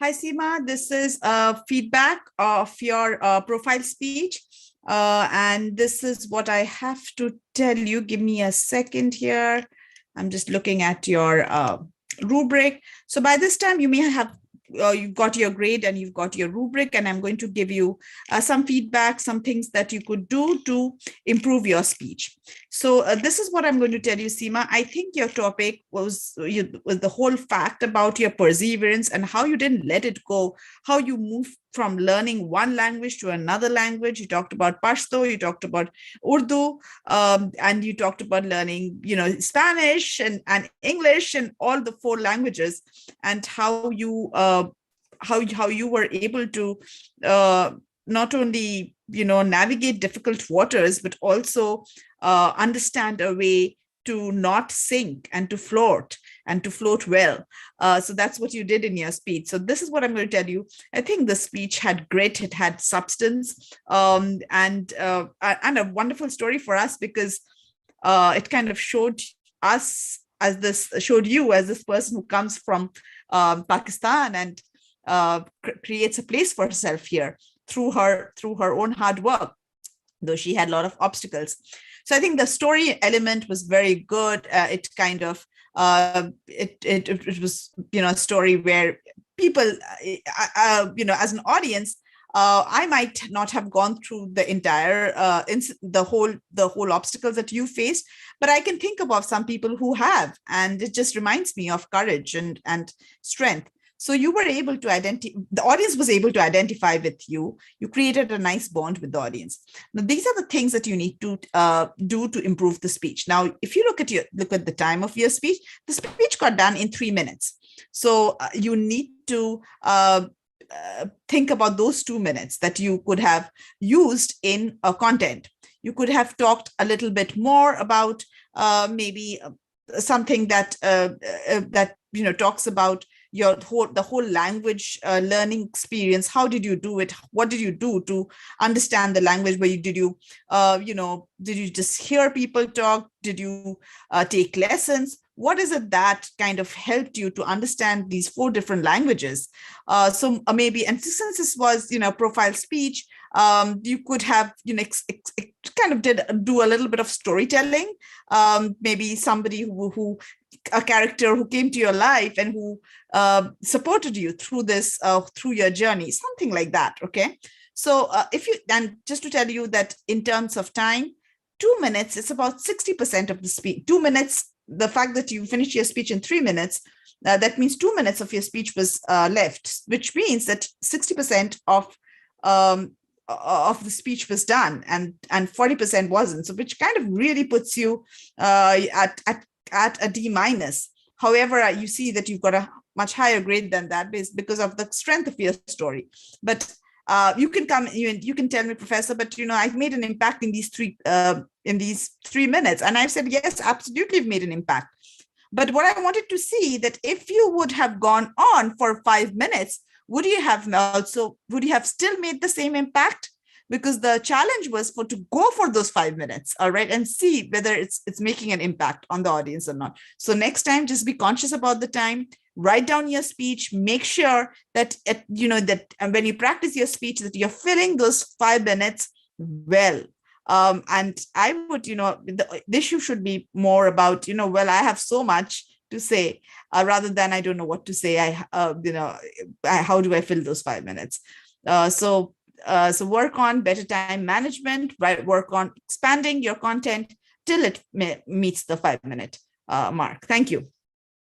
Hi, Seema. This is feedback of your profile speech. And this is what I have to tell you. Give me a second here. I'm just looking at your rubric. So by this time, you may have you've got your grade and you've got your rubric, and I'm going to give you some feedback, some things that you could do to improve your speech. So this is what I'm going to tell you, Seema. I think your topic was the whole fact about your perseverance and how you didn't let it go, how you moved from learning one language to another language. You talked about Pashto, you talked about Urdu, and you talked about learning, Spanish and English and all the four languages, and how you were able to not only navigate difficult waters, but also understand a way to not sink and to float well. So that's what you did in your speech. So this is what I'm going to tell you. I think the speech had grit, it had substance, and a wonderful story for us, because it kind of showed you as this person who comes from Pakistan and creates a place for herself here through her own hard work, though she had a lot of obstacles. So I think the story element was very good. It kind of it was a story where people as an audience, I might not have gone through the entire the whole obstacles that you faced, but I can think about some people who have, and it just reminds me of courage and strength. So you were able to the audience was able to identify with you. You created a nice bond with the audience. Now, these are the things that you need to do to improve the speech. Now, if you look at the time of your speech, the speech got done in 3 minutes. So you need to think about those 2 minutes that you could have used in content. You could have talked a little bit more about maybe something that talks about the whole language learning experience. How did you do it? What did you do to understand the language? Did you just hear people talk? Did you take lessons? What is it that kind of helped you to understand these 4 different languages? So maybe, and since this was profile speech, you could have kind of do a little bit of storytelling. Maybe somebody who a character who came to your life and who supported you through through your journey, something like that. Okay. So and just to tell you that in terms of time, 2 minutes is about 60% of the speech. 2 minutes, the fact that you finish your speech in 3 minutes, that means 2 minutes of your speech was left, which means that 60% of the speech was done, and 40% wasn't. So which kind of really puts you at a D minus. However, you see that you've got a much higher grade than that because of the strength of your story. But you can tell me, Professor, but I've made an impact in these 3 minutes, and I've said, yes, absolutely, I've made an impact. But what I wanted to see, that if you would have gone on for 5 minutes, would you have still made the same impact? Because the challenge was to go for those 5 minutes, all right, and see whether it's making an impact on the audience or not. So next time, just be conscious about the time. Write down your speech. Make sure that when you practice your speech, that you're filling those 5 minutes well. And I would, the issue should be more about, well, I have so much to say, rather than I don't know what to say. How do I fill those 5 minutes? So work on better time management, right? Work on expanding your content till it meets the 5 minute mark. Thank you.